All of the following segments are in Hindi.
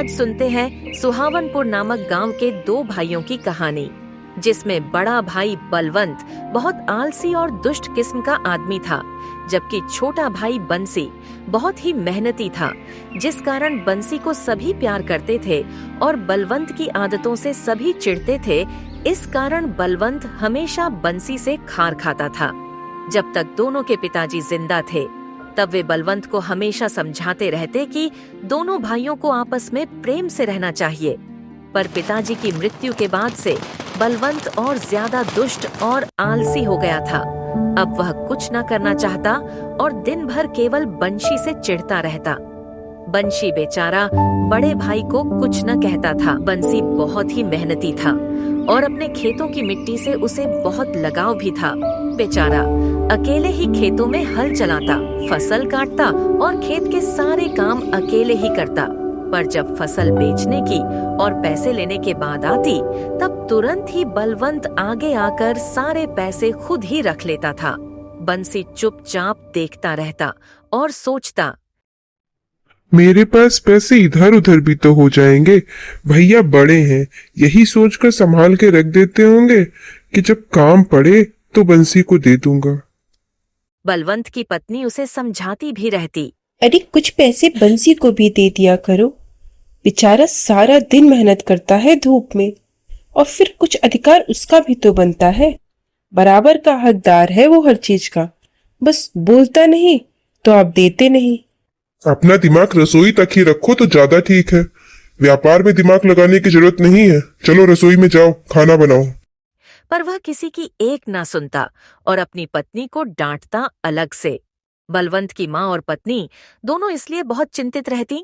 आज सुनते हैं सुहावनपुर नामक गांव के दो भाइयों की कहानी, जिसमें बड़ा भाई बलवंत बहुत आलसी और दुष्ट किस्म का आदमी था, जबकि छोटा भाई बंसी बहुत ही मेहनती था, जिस कारण बंसी को सभी प्यार करते थे और बलवंत की आदतों से सभी चिढ़ते थे। इस कारण बलवंत हमेशा बंसी से खार खाता था। जब तक दोनों के पिताजी जिंदा थे, तब वे बलवंत को हमेशा समझाते रहते कि दोनों भाइयों को आपस में प्रेम से रहना चाहिए। पर पिताजी की मृत्यु के बाद से बलवंत और ज्यादा दुष्ट और आलसी हो गया था। अब वह कुछ न करना चाहता और दिन भर केवल बंशी से चिढ़ता रहता। बंशी बेचारा बड़े भाई को कुछ न कहता था। बंसी बहुत ही मेहनती था और अपने खेतों की मिट्टी से उसे बहुत लगाव भी था। बेचारा अकेले ही खेतों में हल चलाता, फसल काटता और खेत के सारे काम अकेले ही करता। पर जब फसल बेचने की और पैसे लेने के बाद आती, तब तुरंत ही बलवंत आगे आकर सारे पैसे खुद ही रख लेता था। बंसी चुपचाप देखता रहता और सोचता, मेरे पास पैसे इधर उधर भी तो हो जाएंगे। भैया बड़े हैं, यही सोचकर संभाल के रख देते होंगे कि जब काम पड़े तो बंसी को दे दूंगा। बलवंत की पत्नी उसे समझाती भी रहती, अरे कुछ पैसे बंसी को भी दे दिया करो, बेचारा सारा दिन मेहनत करता है धूप में, और फिर कुछ अधिकार उसका भी तो बनता है। बराबर का हकदार है वो हर चीज का, बस बोलता नहीं तो आप देते नहीं। अपना दिमाग रसोई तक ही रखो तो ज्यादा ठीक है। व्यापार में दिमाग लगाने की जरूरत नहीं है। चलो रसोई में जाओ, खाना बनाओ। पर वह किसी की एक ना सुनता और अपनी पत्नी को डांटता अलग से। बलवंत की माँ और पत्नी दोनों इसलिए बहुत चिंतित रहती।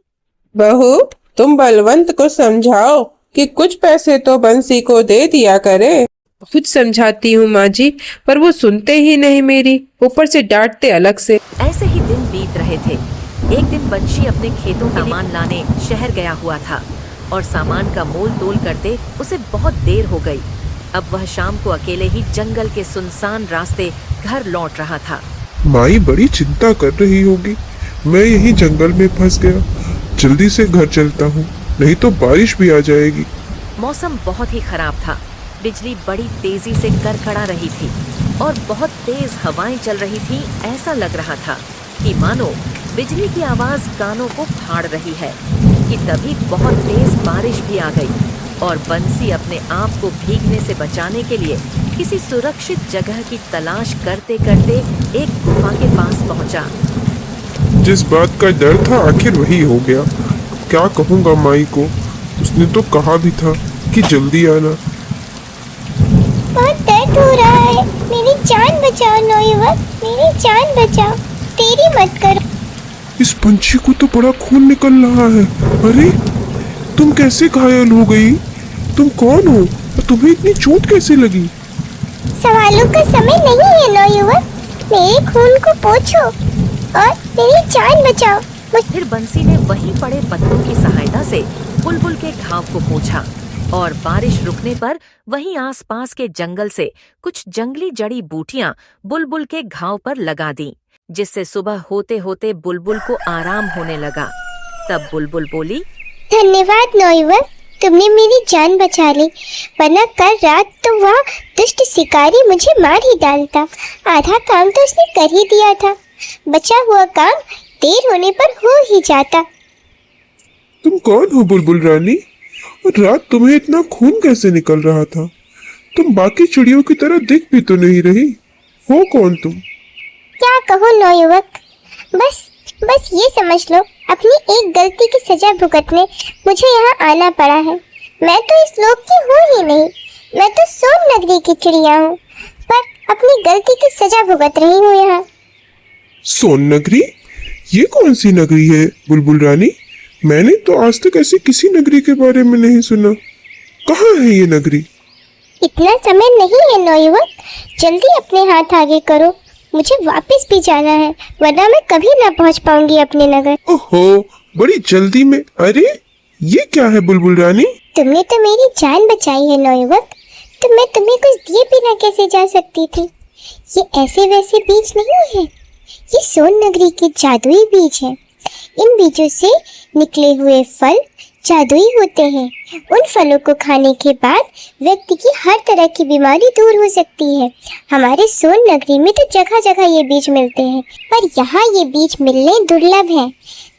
बहू, तुम बलवंत को समझाओ कि कुछ पैसे तो बंसी को दे दिया करे। बहुत समझाती हूँ माँ जी, पर वो सुनते ही नहीं मेरी, ऊपर से डांटते अलग से। ऐसे ही दिन बीत रहे थे। एक दिन बंशी अपने खेतों का सामान लाने शहर गया हुआ था और सामान का मोल तोल करते उसे बहुत देर हो गई। अब वह शाम को अकेले ही जंगल के सुनसान रास्ते घर लौट रहा था। माई बड़ी चिंता कर रही होगी, मैं यही जंगल में फंस गया। जल्दी से घर चलता हूँ, नहीं तो बारिश भी आ जाएगी। मौसम बहुत ही खराब था। बिजली बड़ी तेजी से कड़कड़ा रही थी और बहुत तेज हवाएं चल रही थी। ऐसा लग रहा था कि मानो बिजली की आवाज कानों को फाड़ रही है कि तभी बहुत तेज बारिश भी आ गई और बंसी अपने आप को भीगने से बचाने के लिए किसी सुरक्षित जगह की तलाश करते करते एक गुफा के पास पहुंचा। जिस बात का डर था आखिर वही हो गया। क्या कहूँगा माई को, उसने तो कहा भी था कि जल्दी आना। बहुत दर्द हो रहा है, मेरी जान बचाओ नौयुवक, मेरी जान बचाओ, तेरी मत करो। इस पंछी को तो बड़ा खून निकल रहा है। अरे तुम कैसे घायल हो गई? तुम कौन हो और तुम्हें इतनी चोट कैसे लगी? सवालों का समय नहीं है नौयुवक, मेरे खून को पोंछो और मेरी जान बचाओ। फिर बंसी ने वहीं पड़े पत्तों की सहायता से बुलबुल के घाव को पोंछा और बारिश रुकने पर वहीं आसपास के जंगल से कुछ जंगली जड़ी बूटियां बुलबुल के घाव पर लगा दी, जिससे सुबह होते होते बुलबुल को आराम होने लगा। तब बुलबुल बोली, धन्यवाद नौयुवक, तुमने मेरी जान बचा ली, वरना कल रात तो वह दुष्ट शिकारी मुझे मार ही डालता। आधा काम तो उसने कर ही दिया था, बचा हुआ काम देर होने पर हो ही जाता। तुम कौन हो बुलबुल रानी? और रात तुम्हें इतना खून कैसे निकल रहा था? तुम बाकी चिड़ियों की तरह दिख भी तो नहीं रही। हो कौन तुम? क्या कहो नौयुवक, बस ये समझ लो, अपनी एक गलती की सजा भुगतने मुझे यहाँ आना पड़ा है। मैं तो इस लोक की हूँ ही नहीं, मैं तो सोन नगरी की चिड़िया हूँ, पर अपनी गलती की सजा भुगत रही हूँ यहाँ। सोन नगरी? ये कौन सी नगरी है बुलबुल रानी? मैंने तो आज तक ऐसी किसी नगरी के बारे में नहीं सुना। कहाँ है ये नगरी? इतना समय नहीं है नौयुवक, जल्दी अपने हाथ आगे करो, मुझे वापस भी जाना है, वरना मैं कभी ना पहुंच पाऊंगी अपने नगर। ओहो, बड़ी जल्दी में। अरे ये क्या है बुलबुल रानी? तुमने तो मेरी जान बचाई है नौयुवक, तो मैं तुम्हें कुछ दिए बिना कैसे जा सकती थी? ये ऐसे वैसे बीज नहीं है, ये सोन नगरी के जादुई बीज हैं। इन बीजों से निकले हुए फल जादुई होते हैं। उन फलों को खाने के बाद व्यक्ति की हर तरह की बीमारी दूर हो सकती है। हमारे सोन नगरी में तो जगह जगह ये बीज मिलते हैं, पर यहाँ ये बीज मिलने दुर्लभ हैं।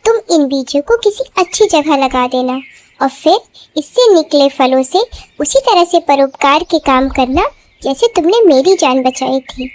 तुम इन बीजों को किसी अच्छी जगह लगा देना और फिर इससे निकले फलों से उसी तरह से परोपकार के काम करना जैसे तुमने मेरी जान बचाई थी।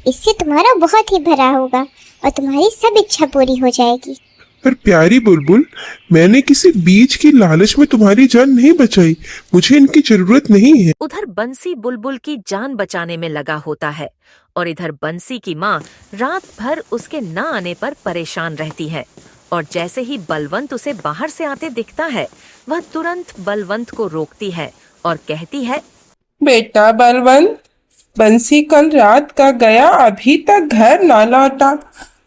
इससे तुम्हारा बहुत ही भला होगा और तुम्हारी सब इच्छा पूरी हो जाएगी। पर प्यारी बुलबुल, मैंने किसी बीज की लालच में तुम्हारी जान नहीं बचाई, मुझे इनकी जरूरत नहीं है। उधर बंसी बुलबुल की जान बचाने में लगा होता है और इधर बंसी की माँ रात भर उसके न आने पर परेशान रहती है। और जैसे ही बलवंत उसे बाहर से आते दिखता है, वह तुरंत बलवंत को रोकती है और कहती है, बेटा बलवंत, बंसी कल रात का गया, अभी तक घर ना लौटा।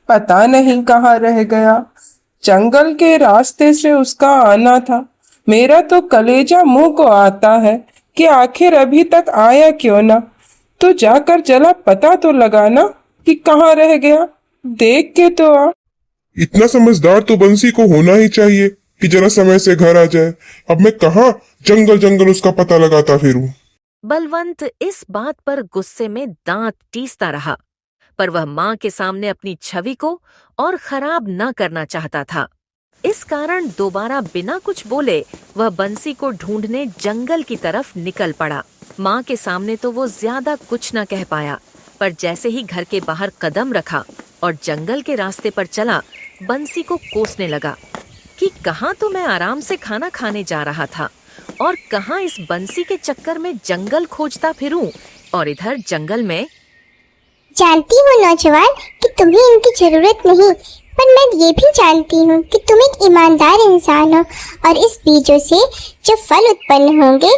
पता नहीं कहाँ रह गया। जंगल के रास्ते से उसका आना था। मेरा तो कलेजा मुंह को आता है कि आखिर अभी तक आया क्यों ना। तो जाकर जरा पता तो लगाना कि कहाँ रह गया। देख के तो आ। इतना समझदार तो बंसी को होना ही चाहिए कि जरा समय से घर आ जाए। अब मैं कहाँ जंगल जंगल उसका पता लगाता फिरूं। बलवंत इस बात पर गुस्से में दांत टीसता रहा, पर वह माँ के सामने अपनी छवि को और खराब न करना चाहता था। इस कारण दोबारा बिना कुछ बोले वह बंसी को ढूंढने जंगल की तरफ निकल पड़ा। माँ के सामने तो वो ज्यादा कुछ न कह पाया, पर जैसे ही घर के बाहर कदम रखा और जंगल के रास्ते पर चला, बंसी को कोसने लगा कि कहाँ तो मैं आराम से खाना खाने जा रहा था और कहाँ इस बंसी के चक्कर में जंगल खोजता फिरूं। और इधर जंगल में जानती हूँ नौजवान कि तुम्हें इनकी जरूरत नहीं, पर मैं ये भी जानती हूँ कि तुम एक ईमानदार इंसान हो और इस बीजों से जो फल उत्पन्न होंगे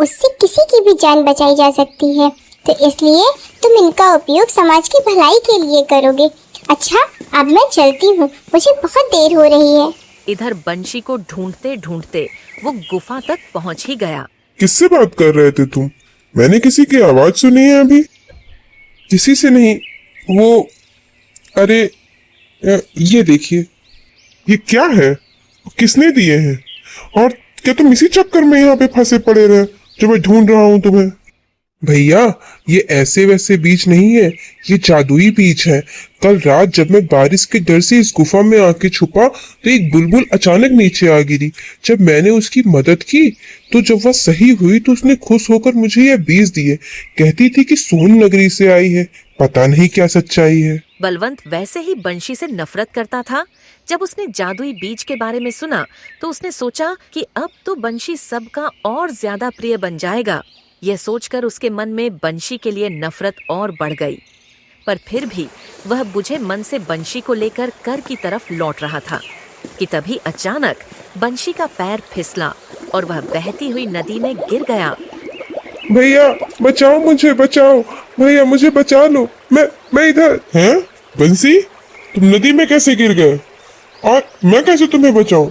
उससे किसी की भी जान बचाई जा सकती है। तो इसलिए तुम इनका उपयोग समाज की भलाई के लिए करोगे। अच्छा, अब मैं चलती हूँ, मुझे बहुत देर हो रही है। इधर बंशी को ढूंढते ढूंढते वो गुफा तक पहुंच ही गया। किससे बात कर रहे थे तुम? मैंने किसी की आवाज सुनी है अभी? किसी से नहीं। वो अरे ये देखिए, ये क्या है? किसने दिए हैं? और क्या तुम इसी चक्कर में यहाँ पे फंसे पड़े रहे जो मैं ढूंढ रहा हूँ तुम्हें? भैया, ये ऐसे वैसे बीज नहीं है, ये जादुई बीज है। कल रात जब मैं बारिश के डर से इस गुफा में आके छुपा तो एक बुलबुल अचानक नीचे आ गिरी। जब मैंने उसकी मदद की तो जब वह सही हुई तो उसने खुश होकर मुझे यह बीज दिए। कहती थी कि सोन नगरी से आई है। पता नहीं क्या सच्चाई है। बलवंत वैसे ही बंशी से नफरत करता था। जब उसने जादुई बीज के बारे में सुना तो उसने सोचा कि अब तो बंशी सबका और ज्यादा प्रिय बन जाएगा। यह सोचकर उसके मन में बंशी के लिए नफरत और बढ़ गई। पर फिर भी वह बुझे मन से बंशी को लेकर कर की तरफ लौट रहा था कि तभी अचानक बंशी का पैर फिसला और वह बहती हुई नदी में गिर गया। भैया बचाओ, मुझे बचाओ। भैया मुझे बचा लो, मैं इधर। हैं बंसी, तुम नदी में कैसे गिर गए? और मैं कैसे तुम्हें बचाऊं?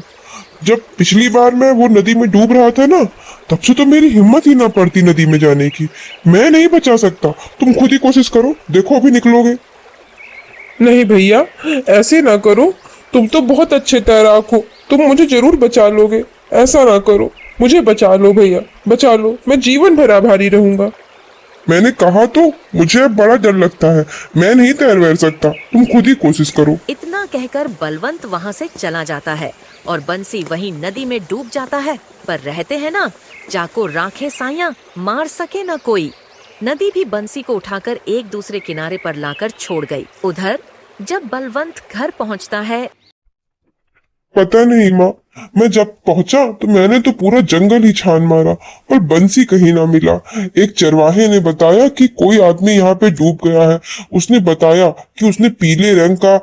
जब पिछली बार मैं वो नदी में डूब रहा था ना, तब से तो मेरी हिम्मत ही ना पड़ती नदी में जाने की। मैं नहीं बचा सकता, तुम खुद ही कोशिश करो, देखो अभी निकलोगे। नहीं भैया, ऐसे ना करो। तुम तो बहुत अच्छे तैराक हो, तुम मुझे जरूर बचा लोगे। ऐसा ना करो, मुझे बचा लो भैया, बचा लो। मैं जीवन भर आभारी रहूंगा। मैंने कहा तो, मुझे अब बड़ा डर लगता है, मैं नहीं तैर वैर सकता, तुम खुद ही कोशिश करो। इतना कहकर बलवंत वहाँ से चला जाता है और बंसी वहीं नदी में डूब जाता है। पर रहते हैं ना, जाको राखे साया, मार सके ना कोई। नदी भी बंसी को उठाकर एक दूसरे किनारे पर लाकर छोड़ गई। उधर जब बलवंत घर पहुँचता है, पता नहीं माँ, मैं जब पहुंचा तो मैंने तो पूरा जंगल ही छान मारा, पर बंसी कहीं ना मिला। एक चरवाहे ने बताया कि कोई आदमी यहाँ पे डूब गया है। उसने बताया कि उसने पीले रंग का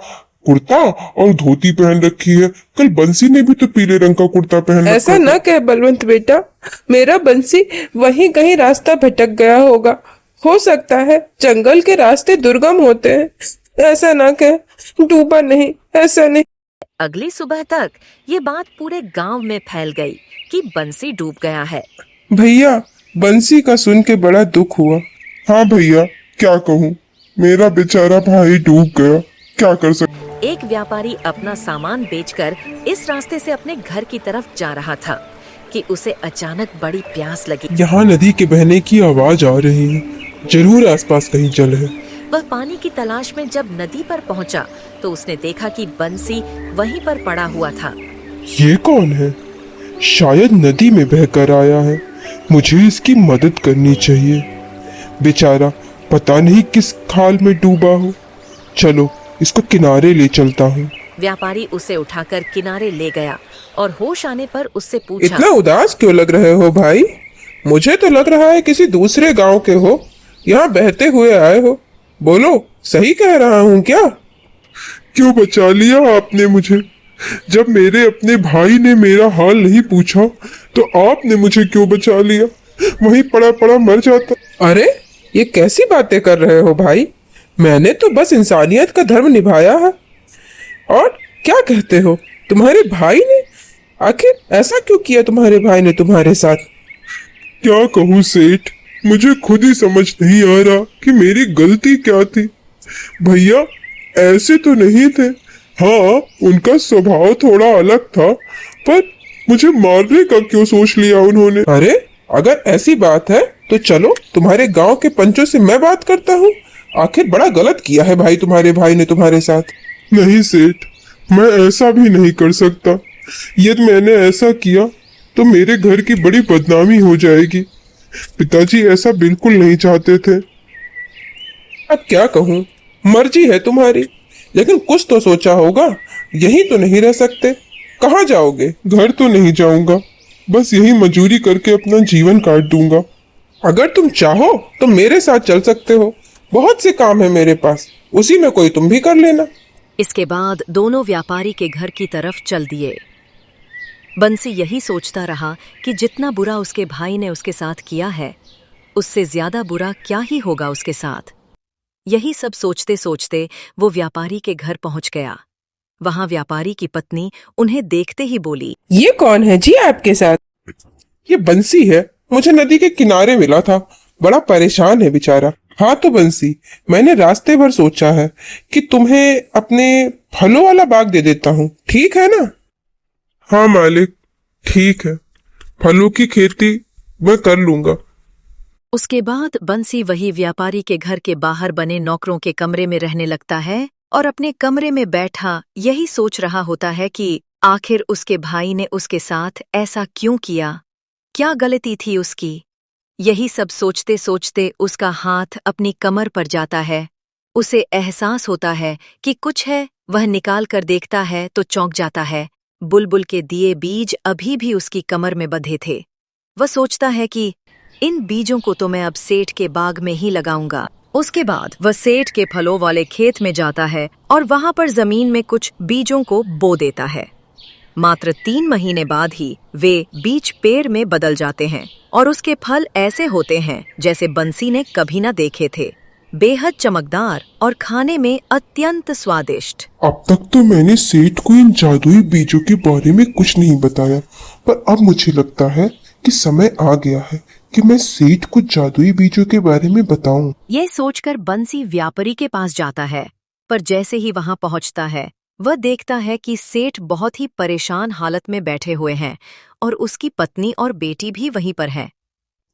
कुर्ता और धोती पहन रखी है। कल बंसी ने भी तो पीले रंग का कुर्ता पहन रखा ऐसा न कह बलवंत बेटा, मेरा बंसी वहीं कहीं रास्ता भटक गया होगा। हो सकता है जंगल के रास्ते दुर्गम होते हैं। ऐसा ना कह, डूबा नहीं, ऐसा नहीं। अगली सुबह तक ये बात पूरे गांव में फैल गई कि बंसी डूब गया है। भैया, बंसी का सुन के बड़ा दुख हुआ। हाँ भैया, क्या कहूँ, मेरा बेचारा भाई डूब गया, क्या कर सकते। एक व्यापारी अपना सामान बेचकर इस रास्ते से अपने घर की तरफ जा रहा था कि उसे अचानक बड़ी प्यास लगी। यहाँ नदी के बहने की आवाज आ रही है, जरूर आसपास कहीं जल है। वह पानी की तलाश में जब नदी पर पहुंचा तो उसने देखा कि बंसी वहीं पर पड़ा हुआ था। ये कौन है? शायद नदी में बहकर आया है। मुझे इसकी मदद करनी चाहिए। बेचारा पता नहीं किस खाल में डूबा हो। चलो इसको किनारे ले चलता हूँ। व्यापारी उसे उठाकर किनारे ले गया और होश आने पर उससे पूछा, इतना उदास क्यों लग रहे हो भाई? मुझे तो लग रहा है किसी दूसरे गांव के हो, यहाँ बहते हुए आए हो। बोलो, सही कह रहा हूँ क्या? क्यों बचा लिया आपने मुझे? जब मेरे अपने भाई ने मेरा हाल नहीं पूछा तो आपने मुझे क्यों बचा लिया? वहीं पड़ा पड़ा मर जाता। अरे ये कैसी बातें कर रहे हो भाई? मैंने तो बस इंसानियत का धर्म निभाया है। और क्या कहते हो, तुम्हारे भाई ने? आखिर ऐसा क्यों किया तुम्हारे भाई ने तुम्हारे साथ? क्या कहूँ सेठ, मुझे खुद ही समझ नहीं आ रहा कि मेरी गलती क्या थी। भैया ऐसे तो नहीं थे। हाँ, उनका स्वभाव थोड़ा अलग था, पर मुझे मारने का क्यों सोच लिया उन्होंने? अरे अगर ऐसी बात है तो चलो तुम्हारे गांव के पंचों से मैं बात करता हूँ। आखिर बड़ा गलत किया है भाई तुम्हारे भाई ने तुम्हारे साथ। नहीं सेठ, मैं ऐसा भी नहीं कर सकता। यदि मैंने ऐसा किया तो मेरे घर की बड़ी बदनामी हो जाएगी। पिताजी ऐसा बिल्कुल नहीं चाहते थे। अब क्या कहूँ, मर्जी है तुम्हारी, लेकिन कुछ तो सोचा होगा। यहीं तो नहीं रह सकते, कहाँ जाओगे? घर तो नहीं जाऊंगा, बस यही मजूरी करके अपना जीवन काट दूंगा। अगर तुम चाहो तो मेरे साथ चल सकते हो, बहुत से काम है मेरे पास, उसी में कोई तुम भी कर लेना। इसके बाद दोनों व्यापारी के घर की तरफ चल दिए। बंसी यही सोचता रहा कि जितना बुरा उसके भाई ने उसके साथ किया है, उससे ज्यादा बुरा क्या ही होगा उसके साथ। यही सब सोचते सोचते वो व्यापारी के घर पहुंच गया। वहां व्यापारी की पत्नी उन्हें देखते ही बोली, ये कौन है जी आपके साथ? ये बंसी है, मुझे नदी के किनारे मिला था, बड़ा परेशान है बेचारा। हाँ तो बंसी, मैंने रास्ते भर सोचा है कि तुम्हें अपने फलों वाला बाग दे देता हूँ, ठीक है ना? हाँ मालिक, ठीक है, फलों की खेती मैं कर लूंगा। उसके बाद बंसी वही व्यापारी के घर के बाहर बने नौकरों के कमरे में रहने लगता है और अपने कमरे में बैठा यही सोच रहा होता है कि आखिर उसके भाई ने उसके साथ ऐसा क्यों किया, क्या गलती थी उसकी। यही सब सोचते सोचते उसका हाथ अपनी कमर पर जाता है। उसे एहसास होता है कि कुछ है। वह निकाल कर देखता है तो चौंक जाता है। बुलबुल के दिए बीज अभी भी उसकी कमर में बंधे थे। वह सोचता है कि इन बीजों को तो मैं अब सेठ के बाग में ही लगाऊंगा। उसके बाद वह सेठ के फलों वाले खेत में जाता है और वहां पर जमीन में कुछ बीजों को बो देता है। मात्र 3 महीने बाद ही वे बीज पेड़ में बदल जाते हैं और उसके फल ऐसे होते हैं जैसे बंसी ने कभी न देखे थे, बेहद चमकदार और खाने में अत्यंत स्वादिष्ट। अब तक तो मैंने सेठ को इन जादुई बीजों के बारे में कुछ नहीं बताया, पर अब मुझे लगता है कि समय आ गया है कि मैं सेठ को जादुई बीजों के बारे में बताऊं। यह सोचकर बंसी व्यापारी के पास जाता है, पर जैसे ही वहां पहुंचता है वह देखता है कि सेठ बहुत ही परेशान हालत में बैठे हुए हैं और उसकी पत्नी और बेटी भी वहीं पर है।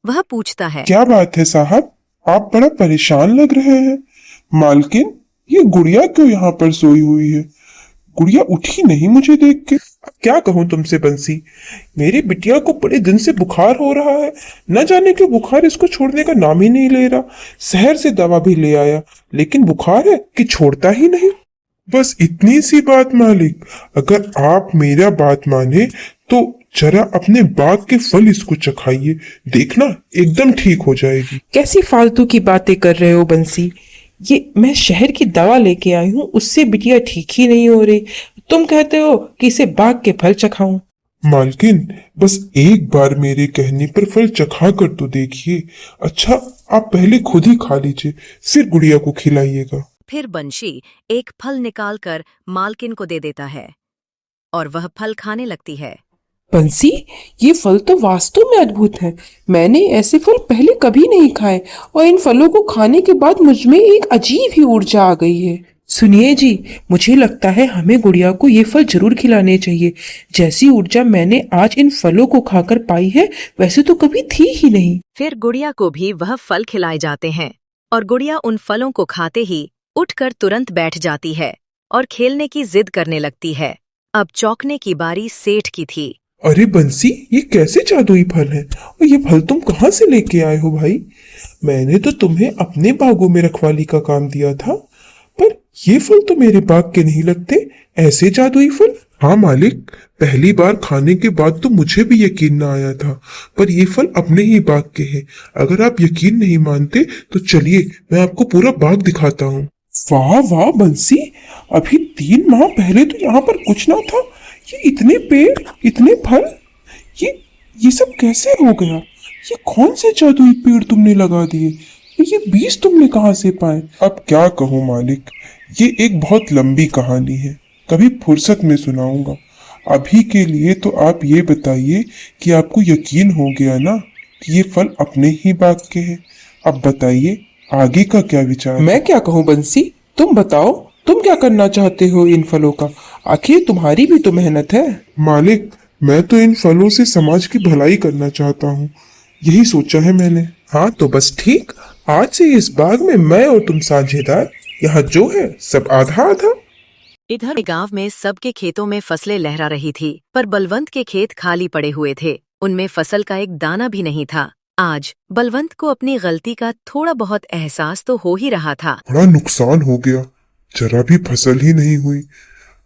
वह पूछता है, क्या बात है साहब, आप बड़ा परेशान लग रहे हैं। मालकिन, ये गुड़िया क्यों यहाँ पर सोई हुई है? गुड़िया उठी नहीं मुझे देख के। क्या कहूँ तुमसे बंसी, मेरी बिटिया को बड़े दिन से बुखार हो रहा है। न जाने क्यों बुखार इसको छोड़ने का नाम ही नहीं ले रहा। शहर से दवा भी ले आया, लेकिन बुखार है कि छोड़ता ही नहीं। बस इतनी सी बात मालिक, अगर आप मेरा बात माने तो जरा अपने बाग के फल इसको चखाइए, देखना एकदम ठीक हो जाएगी। कैसी फालतू की बातें कर रहे हो बंसी? ये मैं शहर की दवा लेके आई हूँ, उससे बिटिया ठीक ही नहीं हो रही। तुम कहते हो कि इसे बाग के फल चखाऊं? मालकिन, बस एक बार मेरे कहने पर फल चखा कर तो देखिए। अच्छा, आप पहले खुद ही खा लीजिए, फिर गुड़िया को खिलाइएगा। फिर बंशी एक फल निकालकर मालकिन को दे देता है और वह फल खाने लगती है। बंसी, ये फल तो वास्तव में अद्भुत है। मैंने ऐसे फल पहले कभी नहीं खाए और इन फलों को खाने के बाद मुझ में एक अजीब ही ऊर्जा आ गई है। सुनिए जी, मुझे लगता है हमें गुड़िया को ये फल जरूर खिलाने चाहिए। जैसी ऊर्जा मैंने आज इन फलों को खाकर पाई है वैसे तो कभी थी ही नहीं। फिर गुड़िया को भी वह फल खिलाए जाते हैं और गुड़िया उन फलों को खाते ही उठकर तुरंत बैठ जाती है और खेलने की जिद करने लगती है। अब चौंकने की बारी सेठ की थी। अरे बंसी, ये कैसे जादुई फल है और ये फल तुम कहाँ से लेके आए हो भाई? मैंने तो तुम्हें अपने बागों में रखवाली का काम दिया था, पर ये फल तो मेरे बाग के नहीं लगते। ऐसे जादुई फल? हाँ मालिक, पहली बार खाने के बाद तो मुझे भी यकीन न आया था, पर ये फल अपने ही बाग के हैं। अगर आप यकीन नहीं मानते तो चलिए मैं आपको पूरा बाग दिखाता हूँ। वाह वाह बंसी, अभी 3 माह पहले तो यहाँ पर कुछ ना था। ये इतने पेड़, इतने फल, ये सब कैसे हो गया? ये कौन से जादुई पेड़ तुमने लगा दिए? ये बीज तुमने कहाँ से पाए? अब क्या कहूँ मालिक, ये एक बहुत लंबी कहानी है, कभी फुर्सत में सुनाऊंगा। अभी के लिए तो आप ये बताइए कि आपको यकीन हो गया ना कि ये फल अपने ही बाग के हैं। अब बताइए आगे का क्या विचार? मैं क्या कहूँ बंसी, तुम बताओ, तुम क्या करना चाहते हो इन फलों का? आखिर तुम्हारी भी तो मेहनत है। मालिक, मैं तो इन फलों से समाज की भलाई करना चाहता हूँ, यही सोचा है मैंने। हाँ तो बस ठीक, आज से इस बाग में मैं और तुम साझेदार। यहाँ जो है सब आधा आधा। इधर गांव में सबके खेतों में फसलें लहरा रही थी, पर बलवंत के खेत खाली पड़े हुए थे। उनमें फसल का एक दाना भी नहीं था। आज बलवंत को अपनी गलती का थोड़ा बहुत एहसास तो हो ही रहा था। बड़ा नुकसान हो गया, जरा भी फसल ही नहीं हुई।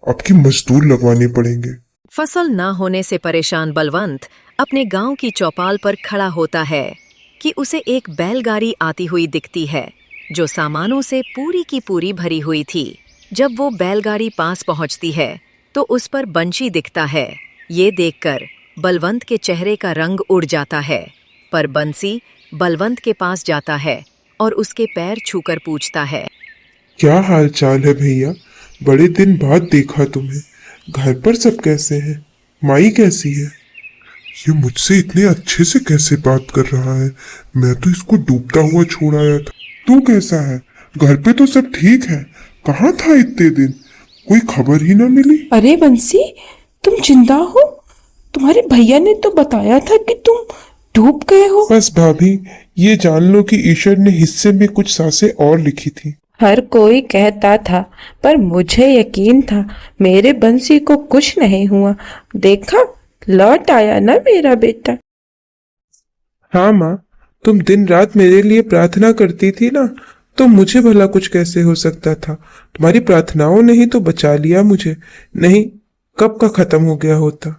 अब की मजदूर लगवाने पड़ेंगे। फसल न होने से परेशान बलवंत अपने गांव की चौपाल पर खड़ा होता है कि उसे एक बैलगाड़ी आती हुई दिखती है जो सामानों से पूरी की पूरी भरी हुई थी। जब वो बैलगाड़ी पास पहुंचती है तो उस पर बंशी दिखता है। ये देखकर बलवंत के चेहरे का रंग उड़ जाता है, पर बंसी बलवंत के पास जाता है और उसके पैर छूकर पूछता है, क्या हाल चाल है भैया? बड़े दिन बाद देखा तुम्हें। घर पर सब कैसे हैं? माई कैसी है? ये मुझसे इतने अच्छे से कैसे बात कर रहा है? मैं तो इसको डूबता हुआ छोड़ आया था। तू कैसा है? घर पे तो सब ठीक है। कहाँ था इतने दिन? कोई खबर ही ना मिली। अरे बंसी, तुम जिंदा हो? तुम्हारे भैया ने तो बताया था कि तुम डूब गए हो। बस भाभी, ये जान लो कि ईश्वर ने हिस्से में कुछ सांसें और लिखी थी। हर कोई कहता था, पर मुझे यकीन था मेरे बंसी को कुछ नहीं हुआ। देखा, लौट आया ना मेरा बेटा। हाँ माँ, तुम दिन रात मेरे लिए प्रार्थना करती थी ना, तो मुझे भला कुछ कैसे हो सकता था? तुम्हारी प्रार्थनाओं ने ही तो बचा लिया मुझे, नहीं कब का खत्म हो गया होता।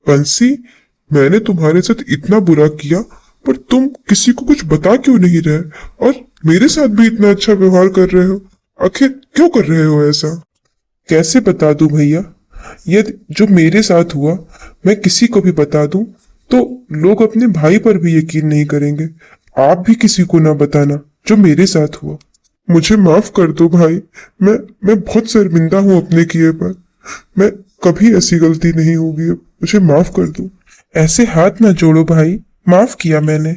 बंसी, मैंने तुम्हारे साथ इतना बुरा किया, पर तुम किसी को कुछ बता क्यों नहीं रहे और मेरे साथ भी इतना अच्छा व्यवहार कर रहे हो? आखिर क्यों कर रहे हो ऐसा? कैसे बता दूं भैया? ये जो मेरे साथ हुआ मैं किसी को भी बता दूं तो लोग अपने भाई पर भी यकीन नहीं करेंगे। आप भी किसी को ना बताना जो मेरे साथ हुआ। मुझे माफ कर दो भाई, मैं बहुत शर्मिंदा हूं अपने किए पर। मैं कभी ऐसी गलती नहीं होगी, मुझे माफ कर दो। ऐसे हाथ ना जोड़ो भाई, माफ किया मैंने।